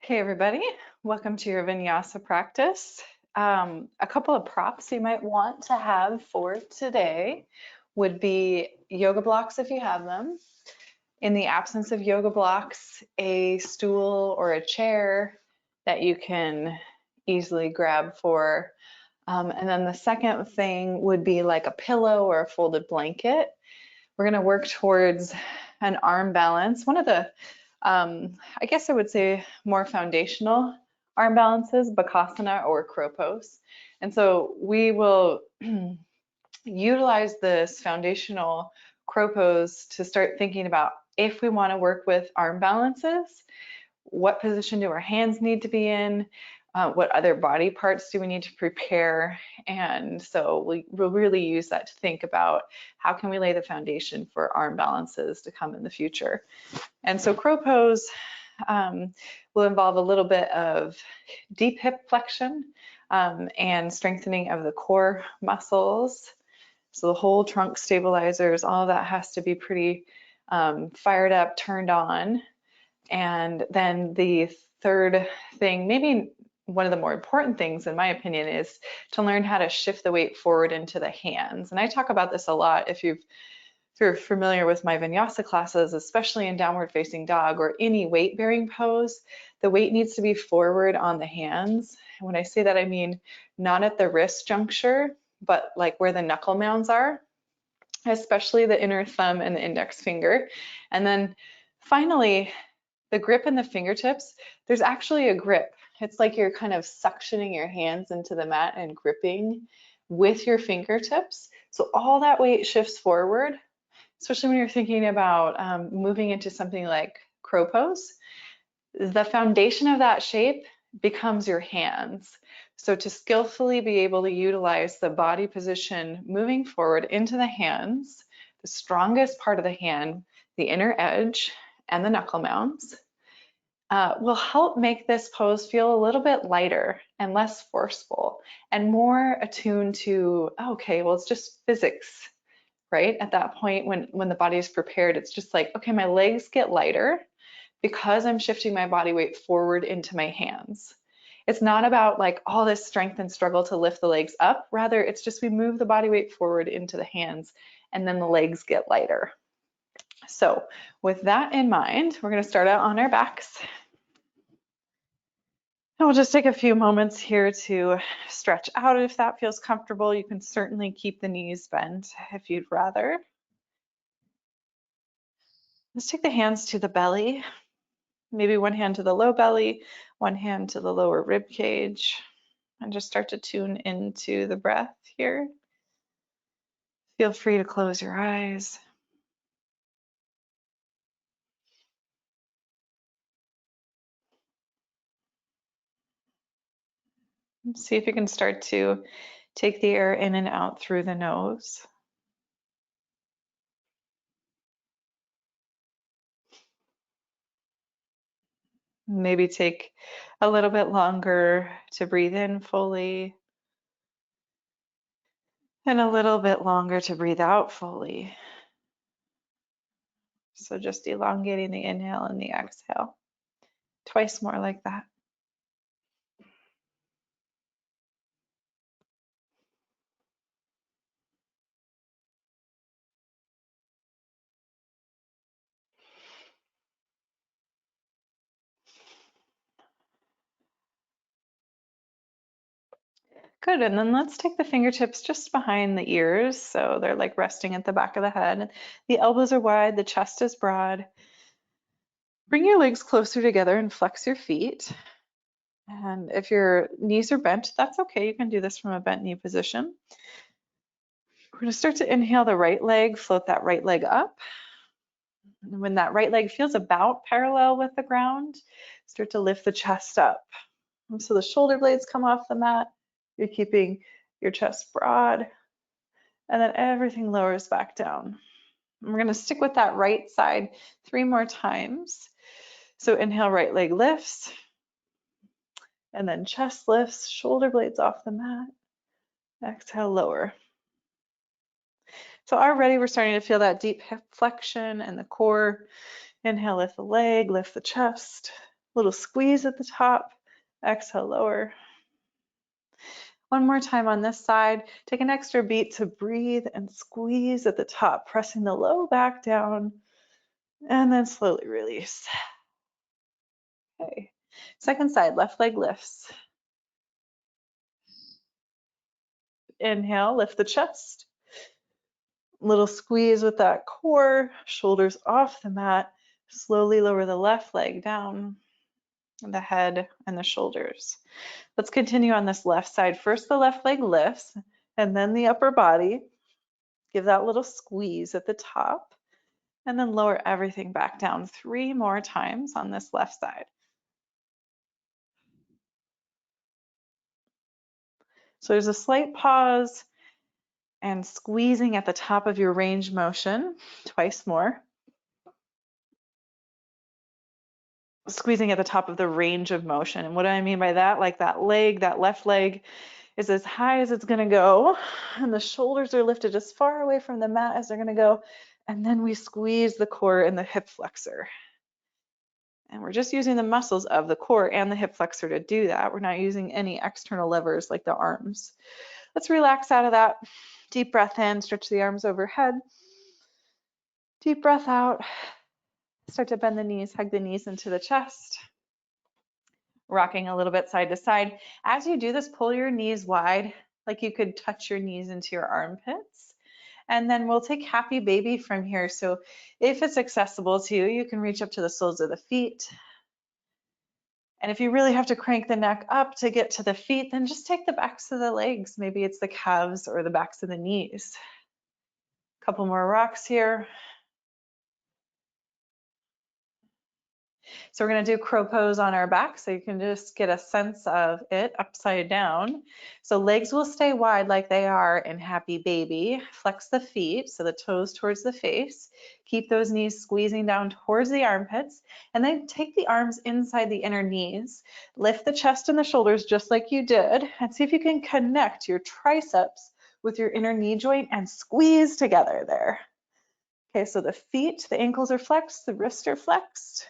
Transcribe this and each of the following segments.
Hey everybody, welcome to your vinyasa practice. A couple of props you might want to have for today would be yoga blocks if you have them. In the absence of yoga blocks, a stool or a chair that you can easily grab for. And then the second thing would be like a pillow or a folded blanket. We're going to work towards an arm balance. One of the I guess I would say more foundational arm balances, Bakasana or crow pose. And so we will utilize this foundational crow pose to start thinking about if we want to work with arm balances, what position do our hands need to be in? What other body parts do we need to prepare? And so we'll really use that to think about how can we lay the foundation for arm balances to come in the future. And so crow pose will involve a little bit of deep hip flexion and strengthening of the core muscles. So the whole trunk stabilizers, all of that has to be pretty fired up, turned on. And then the third thing, maybe one of the more important things in my opinion, is to learn how to shift the weight forward into the hands. And I talk about this a lot if you're familiar with my vinyasa classes, especially in downward facing dog or any weight bearing pose, the weight needs to be forward on the hands. And when I say that, I mean not at the wrist juncture, but like where the knuckle mounds are, especially the inner thumb and the index finger. And then finally, the grip in the fingertips, there's actually a grip. It's like you're kind of suctioning your hands into the mat and gripping with your fingertips. So all that weight shifts forward, especially when you're thinking about moving into something like crow pose. The foundation of that shape becomes your hands. So to skillfully be able to utilize the body position moving forward into the hands, the strongest part of the hand, the inner edge, and the knuckle mounds, will help make this pose feel a little bit lighter and less forceful and more attuned to, okay, well, it's just physics, right? At that point, when the body is prepared, it's just like, okay, my legs get lighter because I'm shifting my body weight forward into my hands. It's not about like all this strength and struggle to lift the legs up. Rather, it's just we move the body weight forward into the hands and then the legs get lighter. So with that in mind, we're going to start out on our backs. And we'll just take a few moments here to stretch out if that feels comfortable. You can certainly keep the knees bent if you'd rather. Let's take the hands to the belly. Maybe one hand to the low belly, one hand to the lower rib cage, and just start to tune into the breath here. Feel free to close your eyes. See if you can start to take the air in and out through the nose. Maybe take a little bit longer to breathe in fully and a little bit longer to breathe out fully. So just elongating the inhale and the exhale. Twice more like that. Good, and then let's take the fingertips just behind the ears, so they're like resting at the back of the head. The elbows are wide, the chest is broad. Bring your legs closer together and flex your feet. And if your knees are bent, that's okay. You can do this from a bent knee position. We're going to start to inhale the right leg, float that right leg up. And when that right leg feels about parallel with the ground, start to lift the chest up. And so the shoulder blades come off the mat. You're keeping your chest broad, and then everything lowers back down. And we're going to stick with that right side 3 more times. So inhale, right leg lifts, and then chest lifts, shoulder blades off the mat. Exhale, lower. So already we're starting to feel that deep hip flexion and the core. Inhale, lift the leg, lift the chest. Little squeeze at the top. Exhale, lower. One more time on this side. Take an extra beat to breathe and squeeze at the top, pressing the low back down, and then slowly release. Okay. Second side, left leg lifts. Inhale, lift the chest. Little squeeze with that core, shoulders off the mat. Slowly lower the left leg down, the head and the shoulders. Let's continue on this left side. First, the left leg lifts, and then the upper body. Give that little squeeze at the top, and then lower everything back down 3 more times on this left side. So there's a slight pause and squeezing at the top of your range motion, twice more. Squeezing at the top of the range of motion. And what do I mean by that? Like that leg, that left leg is as high as it's gonna go, and the shoulders are lifted as far away from the mat as they're gonna go, and then we squeeze the core and the hip flexor. And we're just using the muscles of the core and the hip flexor to do that. We're not using any external levers like the arms. Let's relax out of that. Deep breath in, stretch the arms overhead. Deep breath out. Start to bend the knees, hug the knees into the chest. Rocking a little bit side to side. As you do this, pull your knees wide, like you could touch your knees into your armpits. And then we'll take happy baby from here. So if it's accessible to you, you can reach up to the soles of the feet. And if you really have to crank the neck up to get to the feet, then just take the backs of the legs. Maybe it's the calves or the backs of the knees. A couple more rocks here. So we're going to do crow pose on our back, so you can just get a sense of it upside down. So legs will stay wide like they are in happy baby. Flex the feet, so the toes towards the face. Keep those knees squeezing down towards the armpits, and then take the arms inside the inner knees. Lift the chest and the shoulders just like you did, and see if you can connect your triceps with your inner knee joint and squeeze together there. Okay, so the feet, the ankles are flexed, the wrists are flexed.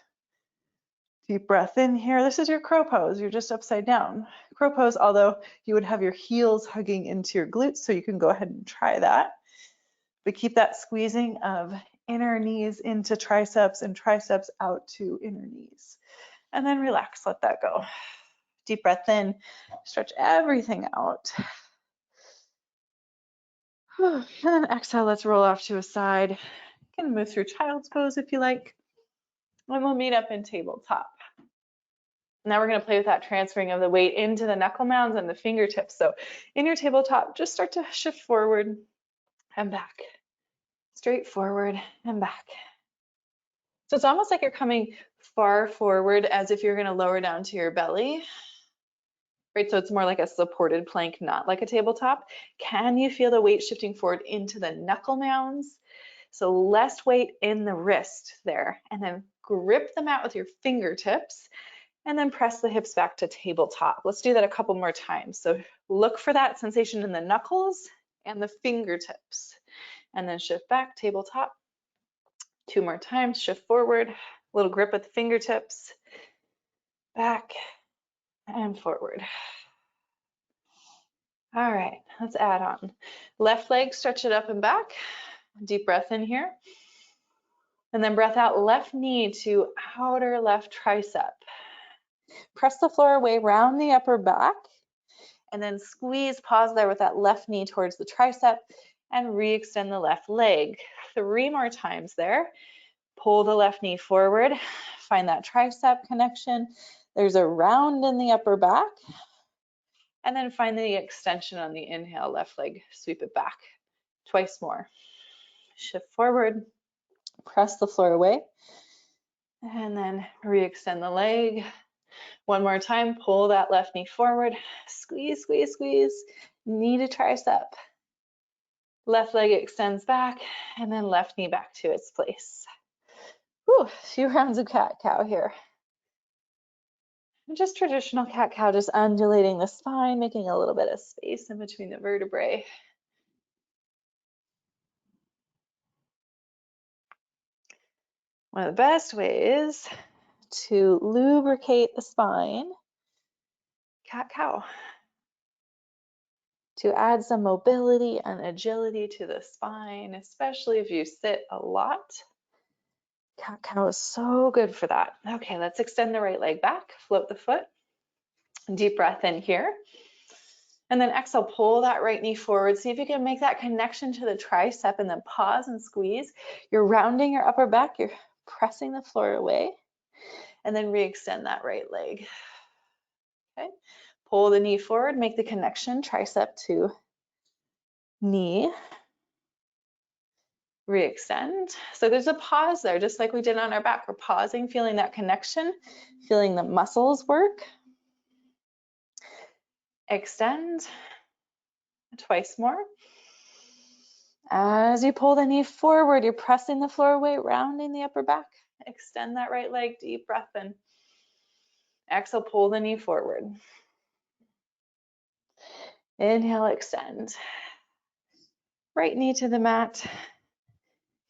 Deep breath in here. This is your crow pose. You're just upside down. Crow pose, although you would have your heels hugging into your glutes, so you can go ahead and try that. But keep that squeezing of inner knees into triceps and triceps out to inner knees. And then relax, let that go. Deep breath in, stretch everything out. And then exhale, let's roll off to a side. You can move through child's pose if you like. And we'll meet up in tabletop. Now we're going to play with that transferring of the weight into the knuckle mounds and the fingertips. So in your tabletop, just start to shift forward and back, straight forward and back. So it's almost like you're coming far forward as if you're going to lower down to your belly, right? So it's more like a supported plank, not like a tabletop. Can you feel the weight shifting forward into the knuckle mounds? So less weight in the wrist there, and then grip the mat with your fingertips. And then press the hips back to tabletop. Let's do that a couple more times. So look for that sensation in the knuckles and the fingertips. And then shift back, tabletop. 2 more times, shift forward. A little grip with the fingertips. Back and forward. All right, let's add on. Left leg, stretch it up and back. Deep breath in here. And then breath out, left knee to outer left tricep. Press the floor away, round the upper back, and then squeeze, pause there with that left knee towards the tricep, and re-extend the left leg. 3 more times there. Pull the left knee forward, find that tricep connection. There's a round in the upper back, and then find the extension on the inhale, left leg, sweep it back. Twice more. Shift forward, press the floor away, and then re-extend the leg. 1 more time, pull that left knee forward, squeeze, squeeze, squeeze, knee to tricep. Left leg extends back, and then left knee back to its place. Whew, a few rounds of cat-cow here. And just traditional cat-cow, just undulating the spine, making a little bit of space in between the vertebrae. One of the best ways to lubricate the spine. Cat-cow. To add some mobility and agility to the spine, especially if you sit a lot. Cat-cow is so good for that. Okay, let's extend the right leg back, float the foot. Deep breath in here. And then exhale, pull that right knee forward. See if you can make that connection to the tricep and then pause and squeeze. You're rounding your upper back, you're pressing the floor away, and then re-extend that right leg. Okay, pull the knee forward, make the connection, tricep to knee. Re-extend. So there's a pause there, just like we did on our back. We're pausing, feeling that connection, feeling the muscles work. Extend. Twice more. As you pull the knee forward, you're pressing the floor away, rounding the upper back. Extend that right leg, deep breath in. Exhale, pull the knee forward. Inhale, extend. Right knee to the mat,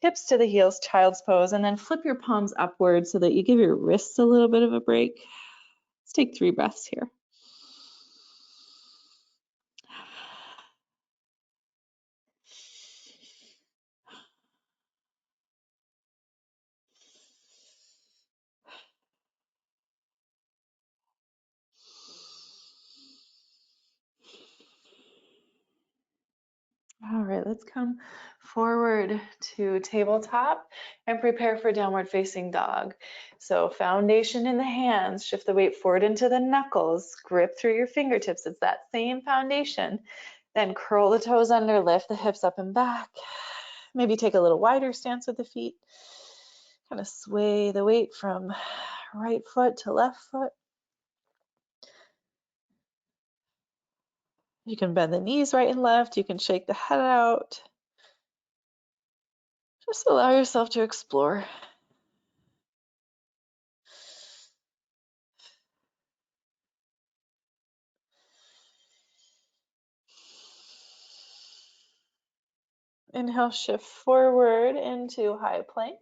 hips to the heels, child's pose, and then flip your palms upward so that you give your wrists a little bit of a break. Let's take 3 breaths here. All right, let's come forward to tabletop and prepare for downward facing dog. So foundation in the hands, shift the weight forward into the knuckles, grip through your fingertips. It's that same foundation. Then curl the toes under, lift the hips up and back. Maybe take a little wider stance with the feet. Kind of sway the weight from right foot to left foot. You can bend the knees right and left. You can shake the head out. Just allow yourself to explore. Inhale, shift forward into high plank.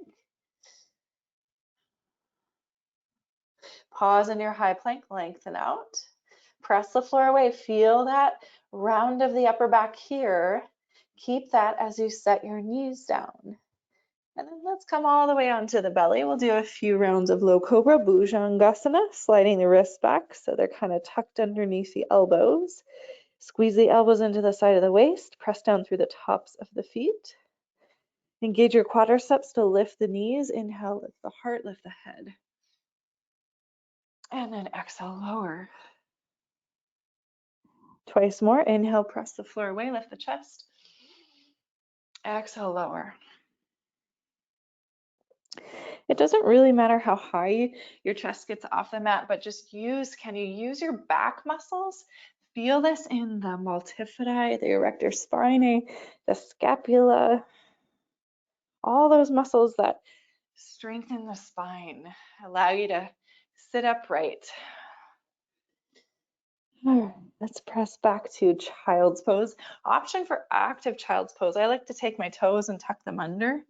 Pause in your high plank, lengthen out. Press the floor away. Feel that round of the upper back here. Keep that as you set your knees down. And then let's come all the way onto the belly. We'll do a few rounds of low cobra, Bhujangasana, sliding the wrists back so they're kind of tucked underneath the elbows. Squeeze the elbows into the side of the waist, press down through the tops of the feet. Engage your quadriceps to lift the knees. Inhale, lift the heart, lift the head. And then exhale, lower. Twice more. Inhale, press the floor away, lift the chest. Exhale, lower. It doesn't really matter how high your chest gets off the mat, but just can you use your back muscles? Feel this in the multifidi, the erector spinae, the scapula, all those muscles that strengthen the spine, allow you to sit upright. All right, let's press back to child's pose. Option for active child's pose. I like to take my toes and tuck them under.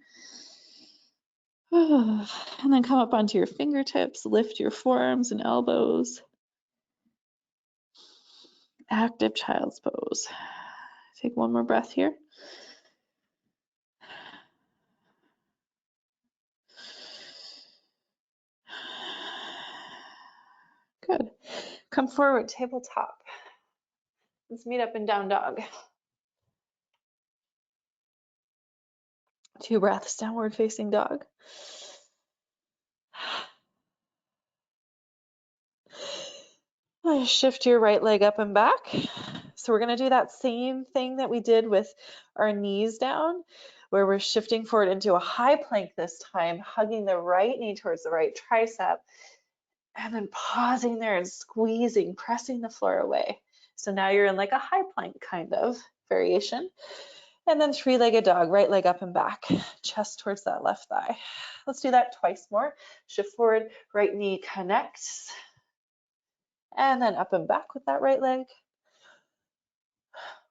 And then come up onto your fingertips, lift your forearms and elbows. Active child's pose. Take one more breath here. Good. Come forward, tabletop. Let's meet up in down dog. 2 breaths, downward facing dog. Shift your right leg up and back. So we're going to do that same thing that we did with our knees down, where we're shifting forward into a high plank this time, hugging the right knee towards the right tricep, and then pausing there and squeezing, pressing the floor away. So now you're in like a high plank kind of variation. And then 3-legged dog, right leg up and back, chest towards that left thigh. Let's do that twice more. Shift forward, right knee connects. And then up and back with that right leg.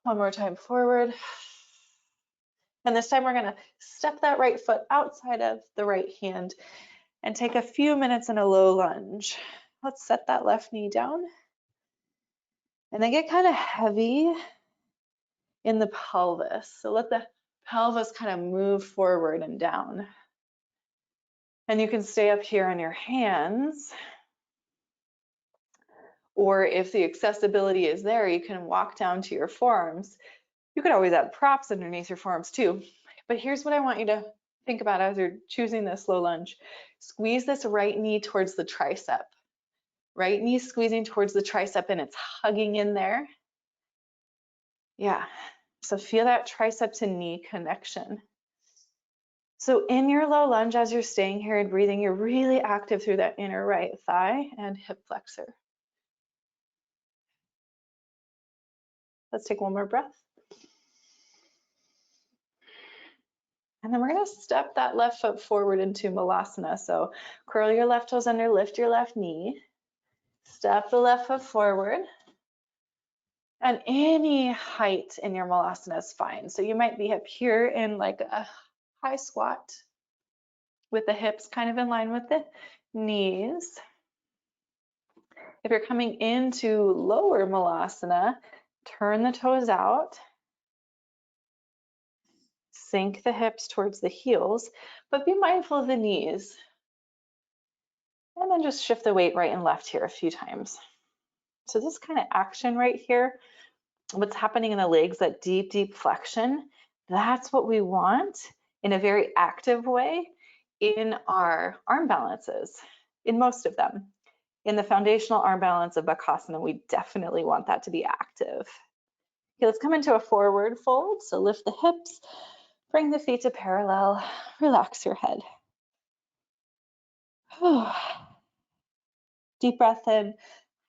One more time forward. And this time we're going to step that right foot outside of the right hand and take a few minutes in a low lunge. Let's set that left knee down and then get kind of heavy in the pelvis. So let the pelvis kind of move forward and down. And you can stay up here on your hands, or if the accessibility is there, you can walk down to your forearms. You could always add props underneath your forearms too. But here's what I want you to think about as you're choosing this low lunge. Squeeze this right knee towards the tricep. Right knee squeezing towards the tricep and it's hugging in there. Yeah, so feel that tricep to knee connection. So in your low lunge, as you're staying here and breathing, you're really active through that inner right thigh and hip flexor. Let's take one more breath. And then we're gonna step that left foot forward into Malasana. So curl your left toes under, lift your left knee, step the left foot forward. And any height in your Malasana is fine. So you might be up here in like a high squat with the hips kind of in line with the knees. If you're coming into lower Malasana, turn the toes out, sink the hips towards the heels, but be mindful of the knees. And then just shift the weight right and left here a few times. So this kind of action right here, what's happening in the legs, that deep, deep flexion, that's what we want in a very active way in our arm balances, in most of them. In the foundational arm balance of Bakasana, we definitely want that to be active. Okay, let's come into a forward fold. So lift the hips, bring the feet to parallel, relax your head. Deep breath in,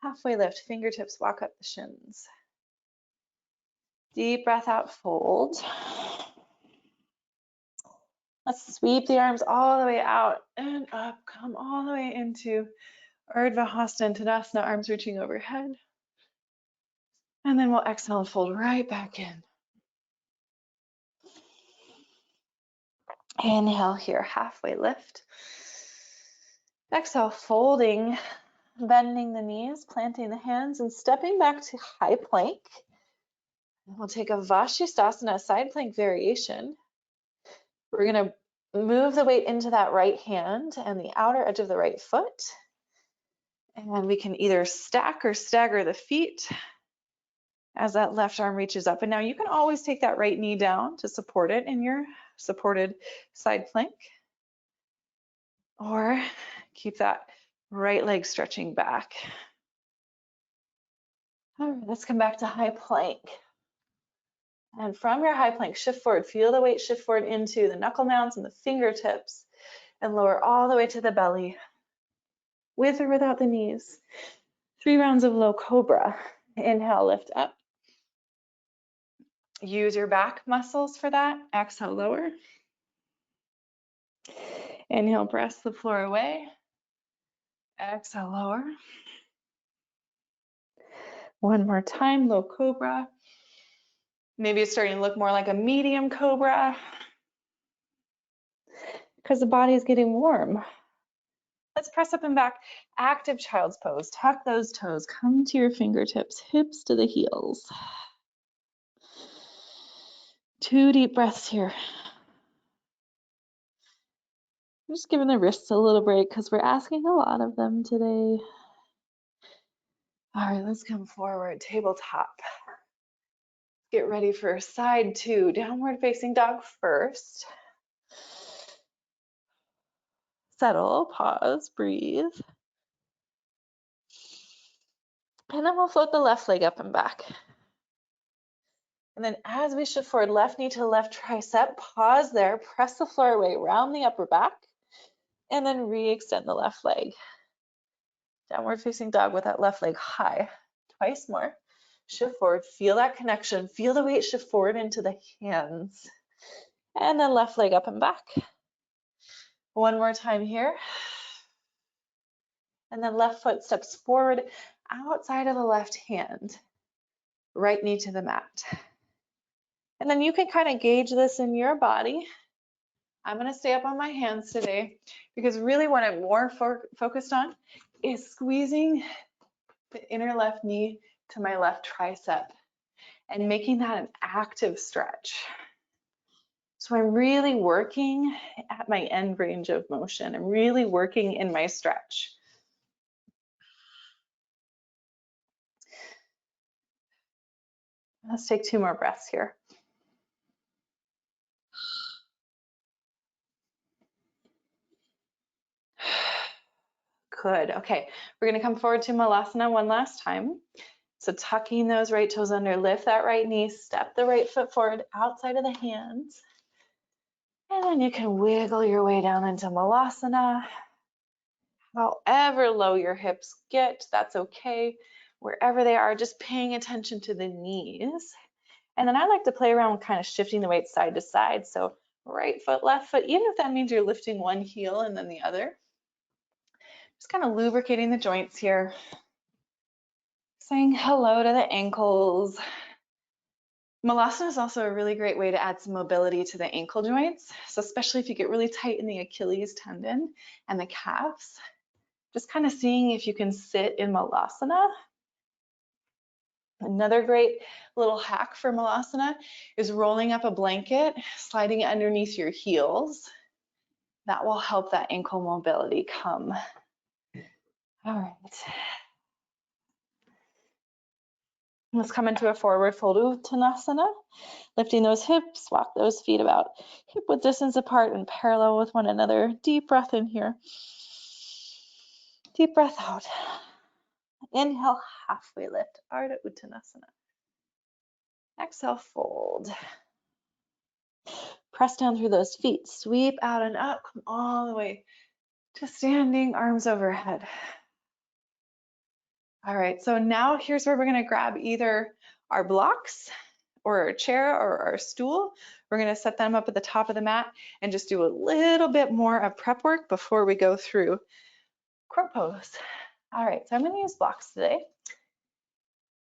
halfway lift, fingertips walk up the shins. Deep breath out, fold. Let's sweep the arms all the way out and up, come all the way into Urdhva Hasana Tadasana, arms reaching overhead. And then we'll exhale and fold right back in. Inhale here, halfway lift. Exhale, folding, bending the knees, planting the hands, and stepping back to high plank. And we'll take a Vashisthasana, side plank variation. We're going to move the weight into that right hand and the outer edge of the right foot. And we can either stack or stagger the feet as that left arm reaches up. And now you can always take that right knee down to support it in your supported side plank. Or keep that right leg stretching back. All right, let's come back to high plank. And from your high plank, shift forward. Feel the weight shift forward into the knuckle mounds and the fingertips and lower all the way to the belly, with or without the knees. 3 rounds of low cobra. Inhale, lift up. Use your back muscles for that. Exhale, lower. Inhale, press the floor away. Exhale, lower. One more time, low cobra. Maybe it's starting to look more like a medium cobra because the body is getting warm. Let's press up and back. Active child's pose. Tuck those toes. Come to your fingertips, hips to the heels. 2 deep breaths here. I'm just giving the wrists a little break because we're asking a lot of them today. All right, let's come forward. Tabletop. Get ready for side 2. Downward facing dog first. Settle, pause, breathe. And then we'll float the left leg up and back. And then as we shift forward, left knee to left tricep, pause there, press the floor away, round the upper back, and then re-extend the left leg. Downward facing dog with that left leg high. Twice more. Shift forward, feel that connection, feel the weight shift forward into the hands. And then left leg up and back. One more time here. And then left foot steps forward outside of the left hand. Right knee to the mat. And then you can kind of gauge this in your body. I'm going to stay up on my hands today because really what I'm more focused on is squeezing the inner left knee to my left tricep and making that an active stretch. So I'm really working at my end range of motion. I'm really working in my stretch. Let's take 2 more breaths here. Good. Okay, we're going to come forward to Malasana one last time. So tucking those right toes under, lift that right knee, step the right foot forward outside of the hands. And then you can wiggle your way down into Malasana. However low your hips get, that's okay. Wherever they are, just paying attention to the knees. And then I like to play around kind of shifting the weight side to side. So right foot, left foot, even if that means you're lifting one heel and then the other. Just kind of lubricating the joints here. Saying hello to the ankles. Malasana is also a really great way to add some mobility to the ankle joints. So especially if you get really tight in the Achilles tendon and the calves, just kind of seeing if you can sit in Malasana. Another great little hack for Malasana is rolling up a blanket, sliding it underneath your heels. That will help that ankle mobility come. All right. Let's come into a forward fold Uttanasana. Lifting those hips, walk those feet about hip width distance apart and parallel with one another. Deep breath in here. Deep breath out. Inhale, halfway lift, Ardha Uttanasana. Exhale, fold. Press down through those feet. Sweep out and up. Come all the way to standing, arms overhead. All right, so now here's where we're going to grab either our blocks or our chair or our stool. We're going to set them up at the top of the mat and just do a little bit more of prep work before we go through crow pose. All right, so I'm going to use blocks today.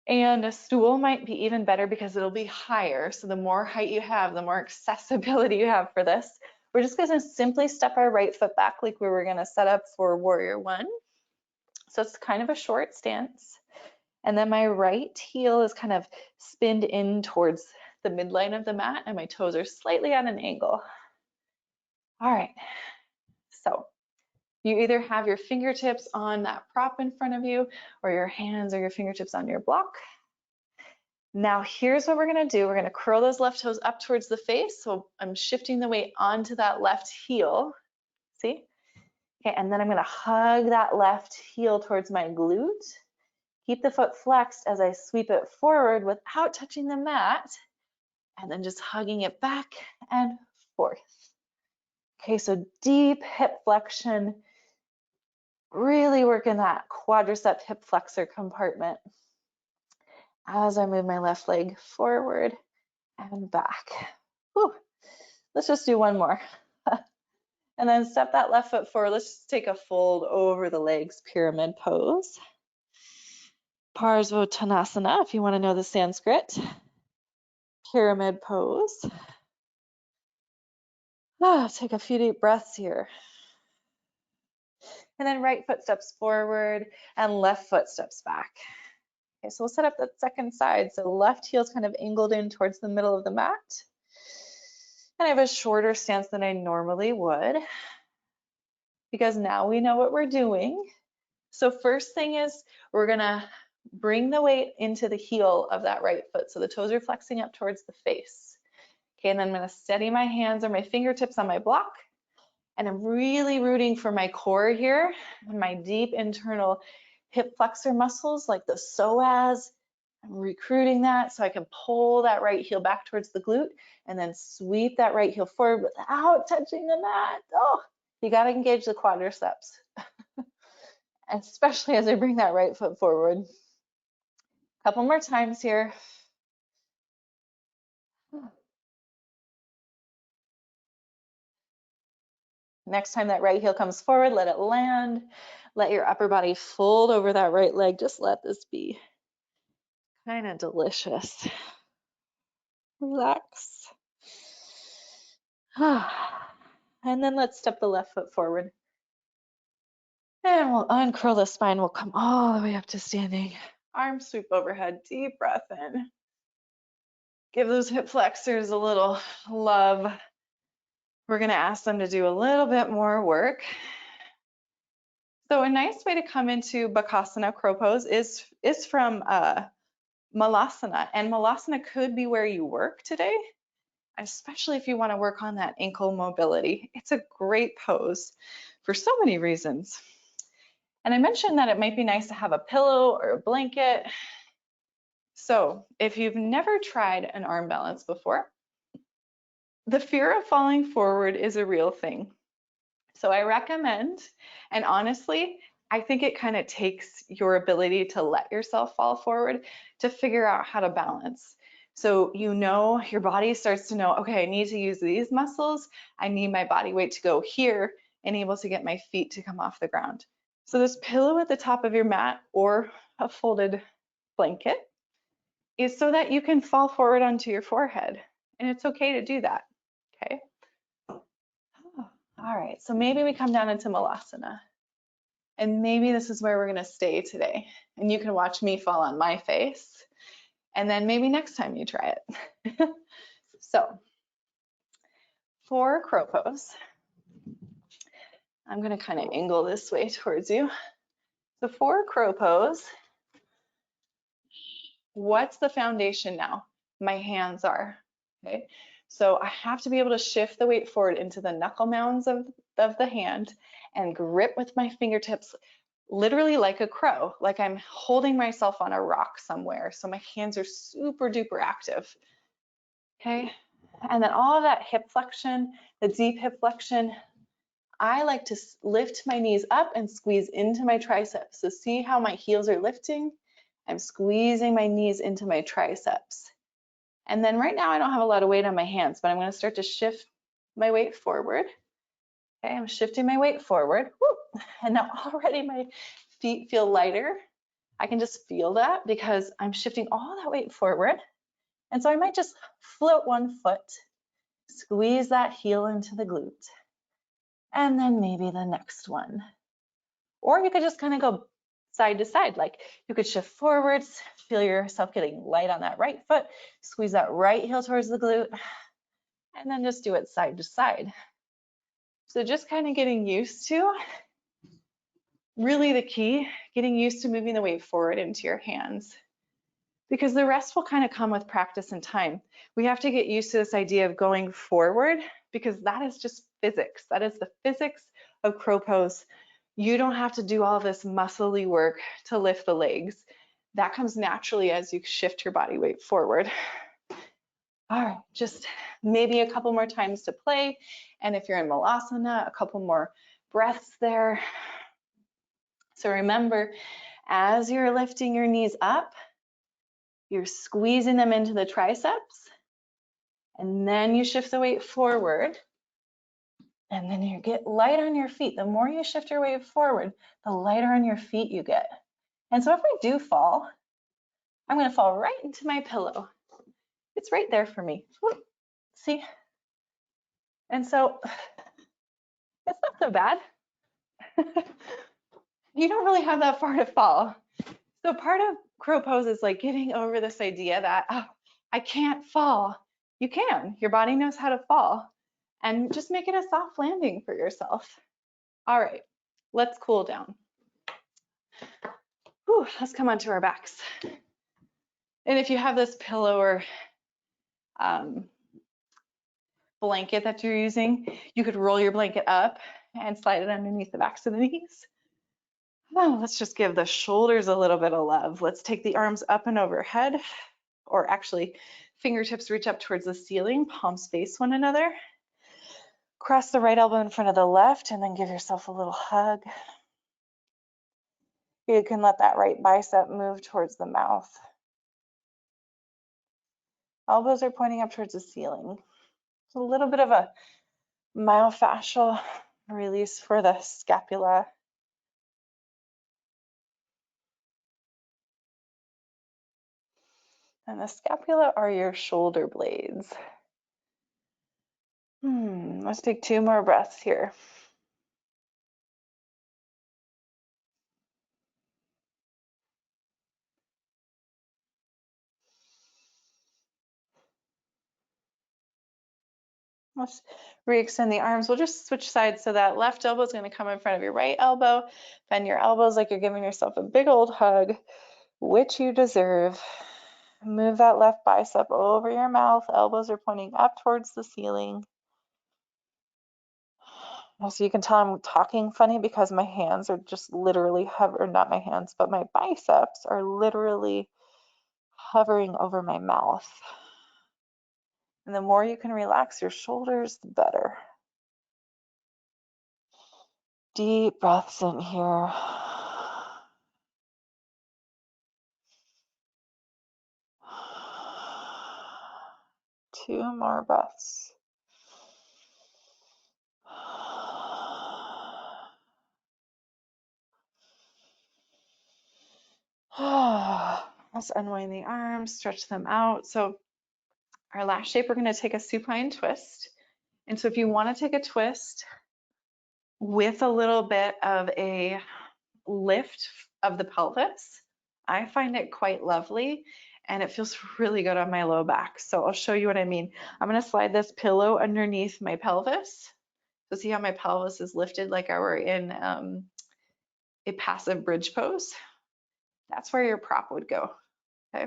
And a stool might be even better because it'll be higher. So the more height you have, the more accessibility you have for this. We're just going to simply step our right foot back like we were going to set up for warrior one. So it's kind of a short stance. And then my right heel is kind of spinned in towards the midline of the mat and my toes are slightly at an angle. All right, so you either have your fingertips on that prop in front of you or your hands or your fingertips on your block. Now here's what we're gonna do. We're gonna curl those left toes up towards the face. So I'm shifting the weight onto that left heel, see? Okay, and then I'm gonna hug that left heel towards my glute. Keep the foot flexed as I sweep it forward without touching the mat, and then just hugging it back and forth. Okay, so deep hip flexion, really working that quadricep hip flexor compartment as I move my left leg forward and back. Whew. Let's just do one more. And then step that left foot forward. Let's just take a fold over the legs, pyramid pose. Parsvottanasana, if you want to know the Sanskrit. Pyramid pose. Take a few deep breaths here. And then right foot steps forward and left foot steps back. Okay, so we'll set up that second side. So left heel is kind of angled in towards the middle of the mat. And I have a shorter stance than I normally would because now we know what we're doing. So first thing is we're gonna bring the weight into the heel of that right foot. So the toes are flexing up towards the face. Okay, and then I'm gonna steady my hands or my fingertips on my block. And I'm really rooting for my core here and my deep internal hip flexor muscles like the psoas. I'm recruiting that so I can pull that right heel back towards the glute and then sweep that right heel forward without touching the mat. Oh, you got to engage the quadriceps, especially as I bring that right foot forward. A couple more times here. Next time that right heel comes forward, let it land. Let your upper body fold over that right leg. Just let this be kind of delicious. Relax. And then let's step the left foot forward. And we'll uncurl the spine. We'll come all the way up to standing. Arms sweep overhead. Deep breath in. Give those hip flexors a little love. We're going to ask them to do a little bit more work. So a nice way to come into Balasana crow pose is from Malasana. And Malasana could be where you work today, especially if you want to work on that ankle mobility. It's a great pose for so many reasons. And I mentioned that it might be nice to have a pillow or a blanket. So if you've never tried an arm balance before, the fear of falling forward is a real thing. So I recommend, and honestly, I think it kind of takes your ability to let yourself fall forward to figure out how to balance. So you know, your body starts to know, okay, I need to use these muscles. I need my body weight to go here and able to get my feet to come off the ground. So this pillow at the top of your mat or a folded blanket is so that you can fall forward onto your forehead. And it's okay to do that, okay? All right, so maybe we come down into Malasana. And maybe this is where we're gonna stay today. And you can watch me fall on my face. And then maybe next time you try it. So for crow pose, I'm gonna kind of angle this way towards you. So for crow pose, what's the foundation now? My hands are, okay? So I have to be able to shift the weight forward into the knuckle mounds of the hand and grip with my fingertips, literally like a crow, like I'm holding myself on a rock somewhere. So my hands are super duper active, okay? And then all of that hip flexion, the deep hip flexion, I like to lift my knees up and squeeze into my triceps. So see how my heels are lifting? I'm squeezing my knees into my triceps. And then right now I don't have a lot of weight on my hands, but I'm going to start to shift my weight forward. Okay, I'm shifting my weight forward. Woo. And now already my feet feel lighter. I can just feel that because I'm shifting all that weight forward. And so I might just float one foot, squeeze that heel into the glute, and then maybe the next one. Or you could just kind of go side to side, like you could shift forwards, feel yourself getting light on that right foot, squeeze that right heel towards the glute, and then just do it side to side. So just kind of getting used to, really the key, getting used to moving the weight forward into your hands, because the rest will kind of come with practice and time. We have to get used to this idea of going forward because that is just physics. That is the physics of crow pose. You don't have to do all this muscly work to lift the legs. That comes naturally as you shift your body weight forward. All right, just maybe a couple more times to play. And if you're in Malasana, a couple more breaths there. So remember, as you're lifting your knees up, you're squeezing them into the triceps, and then you shift the weight forward, and then you get light on your feet. The more you shift your weight forward, the lighter on your feet you get. And so if I do fall, I'm going to fall right into my pillow. It's right there for me. See? And so it's not so bad. You don't really have that far to fall. So part of crow pose is like getting over this idea that, oh, I can't fall. You can. Your body knows how to fall. And just make it a soft landing for yourself. All right, let's cool down. Whew, let's come onto our backs. And if you have this pillow or blanket that you're using, you could roll your blanket up and slide it underneath the backs of the knees. Oh, let's just give the shoulders a little bit of love. Let's take the arms up and overhead, or actually fingertips reach up towards the ceiling, palms face one another. Cross the right elbow in front of the left and then give yourself a little hug. You can let that right bicep move towards the mouth. Elbows are pointing up towards the ceiling. It's a little bit of a myofascial release for the scapula. And the scapula are your shoulder blades. Let's take 2 more breaths here. Let's re-extend the arms. We'll just switch sides so that left elbow is going to come in front of your right elbow. Bend your elbows like you're giving yourself a big old hug, which you deserve. Move that left bicep over your mouth. Elbows are pointing up towards the ceiling. So you can tell I'm talking funny because my hands are just literally hovering, not my hands, but my biceps are literally hovering over my mouth. And the more you can relax your shoulders, the better. Deep breaths in here. 2 more breaths. Let's unwind the arms, stretch them out. So our last shape, we're going to take a supine twist. And so if you want to take a twist with a little bit of a lift of the pelvis, I find it quite lovely and it feels really good on my low back. So I'll show you what I mean. I'm going to slide this pillow underneath my pelvis. So see how my pelvis is lifted like I were in a passive bridge pose? That's where your prop would go. Okay.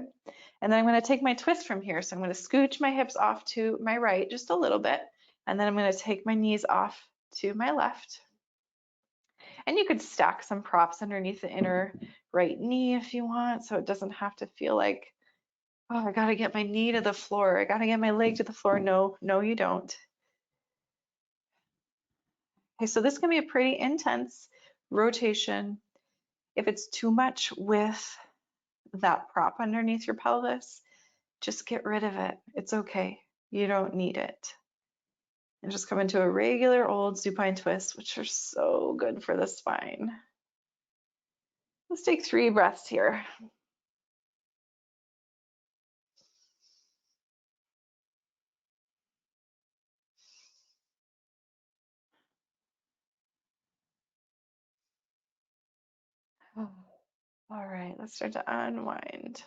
And then I'm going to take my twist from here. So I'm going to scooch my hips off to my right just a little bit. And then I'm going to take my knees off to my left. And you could stack some props underneath the inner right knee if you want. So it doesn't have to feel like, oh, I got to get my knee to the floor. I got to get my leg to the floor. No, no, you don't. Okay, so this can be a pretty intense rotation. If it's too much with that prop underneath your pelvis, just get rid of it. It's okay. You don't need it. And just come into a regular old supine twist, which are so good for the spine. Let's take 3 breaths here. All right, let's start to unwind.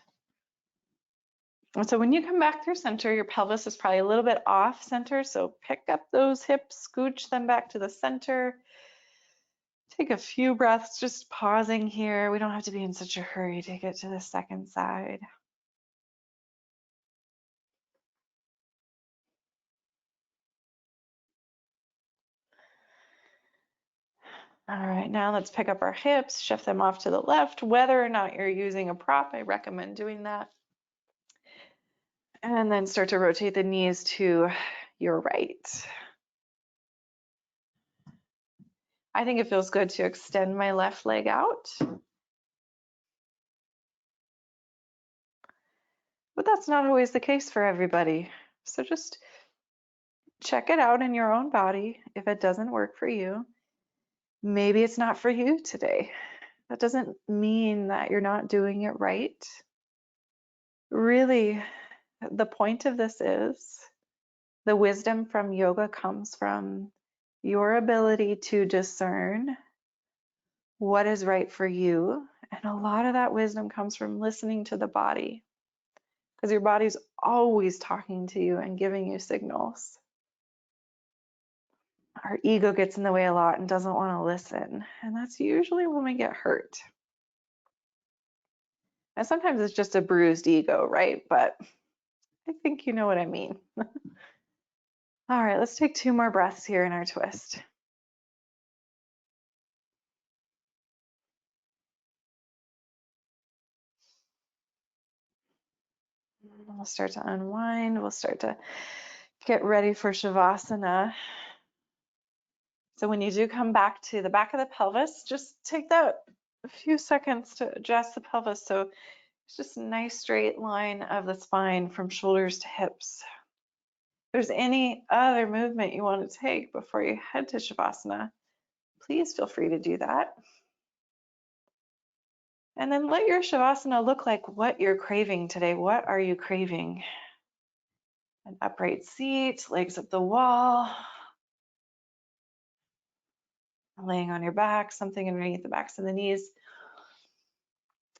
And so when you come back through center, your pelvis is probably a little bit off center. So pick up those hips, scooch them back to the center. Take a few breaths, just pausing here. We don't have to be in such a hurry to get to the second side. All right, now let's pick up our hips, shift them off to the left. Whether or not you're using a prop, I recommend doing that. And then start to rotate the knees to your right. I think it feels good to extend my left leg out. But that's not always the case for everybody. So just check it out in your own body if it doesn't work for you. Maybe it's not for you today. That doesn't mean that you're not doing it right. Really, the point of this is the wisdom from yoga comes from your ability to discern what is right for you. And a lot of that wisdom comes from listening to the body, because your body's always talking to you and giving you signals. Our ego gets in the way a lot and doesn't want to listen. And that's usually when we get hurt. And sometimes it's just a bruised ego, right? But I think you know what I mean. All right, let's take 2 more breaths here in our twist. We'll start to unwind. We'll start to get ready for Shavasana. So when you do come back to the back of the pelvis, just take that a few seconds to adjust the pelvis. So it's just a nice straight line of the spine from shoulders to hips. If there's any other movement you want to take before you head to Shavasana, please feel free to do that. And then let your Shavasana look like what you're craving today. What are you craving? An upright seat, legs up the wall, laying on your back, something underneath the backs of the knees.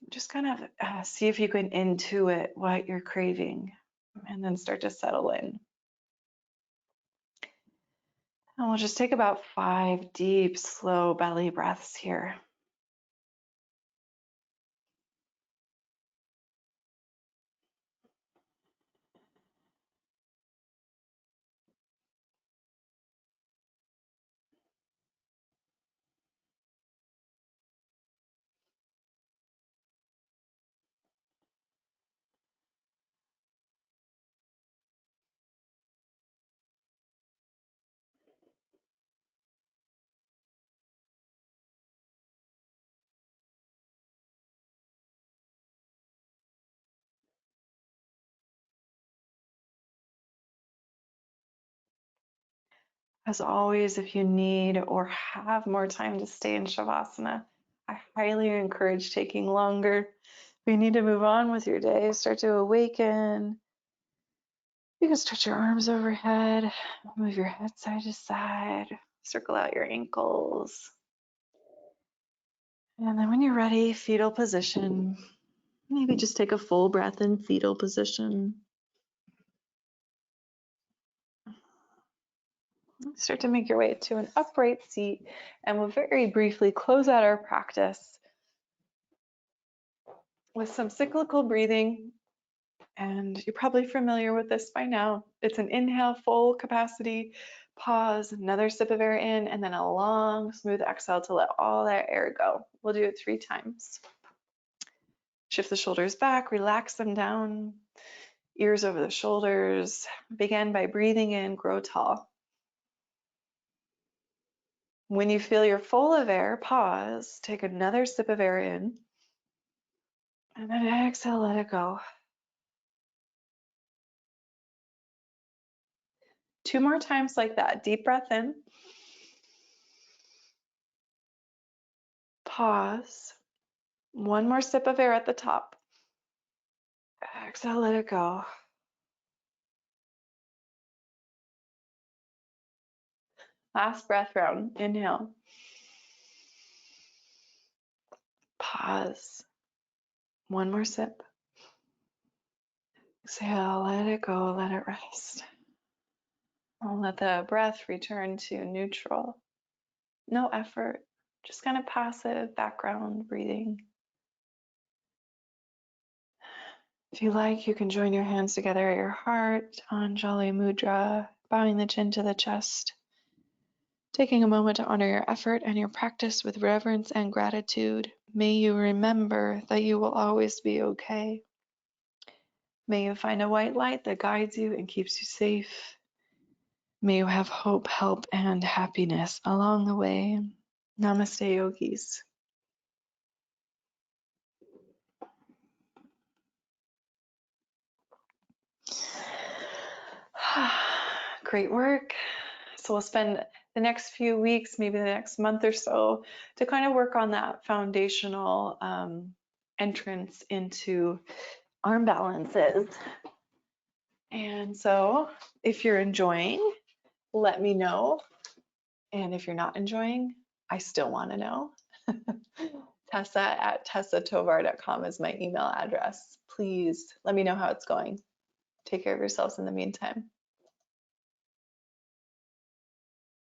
Just kind of see if you can intuit what you're craving and then start to settle in. And we'll just take about 5 deep, slow belly breaths here. As always, if you need or have more time to stay in Shavasana, I highly encourage taking longer. If you need to move on with your day, start to awaken. You can stretch your arms overhead, move your head side to side, circle out your ankles. And then when you're ready, fetal position. Maybe just take a full breath in fetal position. Start to make your way to an upright seat, and we'll very briefly close out our practice with some cyclical breathing. And you're probably familiar with this by now. It's an inhale, full capacity, pause, another sip of air in, and then a long, smooth exhale to let all that air go. We'll do it 3 times. Shift the shoulders back, relax them down, ears over the shoulders. Begin by breathing in, grow tall. When you feel you're full of air, pause, take another sip of air in, and then exhale, let it go. 2 more times like that. Deep breath in, pause, 1 more sip of air at the top. Exhale, let it go. Last breath round. Inhale. Pause. 1 more sip. Exhale, let it go, let it rest. I'll let the breath return to neutral. No effort, just kind of passive background breathing. If you like, you can join your hands together at your heart, Anjali Mudra, bowing the chin to the chest. Taking a moment to honor your effort and your practice with reverence and gratitude. May you remember that you will always be okay. May you find a white light that guides you and keeps you safe. May you have hope, help, and happiness along the way. Namaste, yogis. Great work. So we'll spend the next few weeks, maybe the next month or so, to kind of work on that foundational entrance into arm balances. And so if you're enjoying, let me know. And if you're not enjoying, I still want to know. Tessa@tessatovar.com is my email address. Please let me know how it's going. Take care of yourselves in the meantime.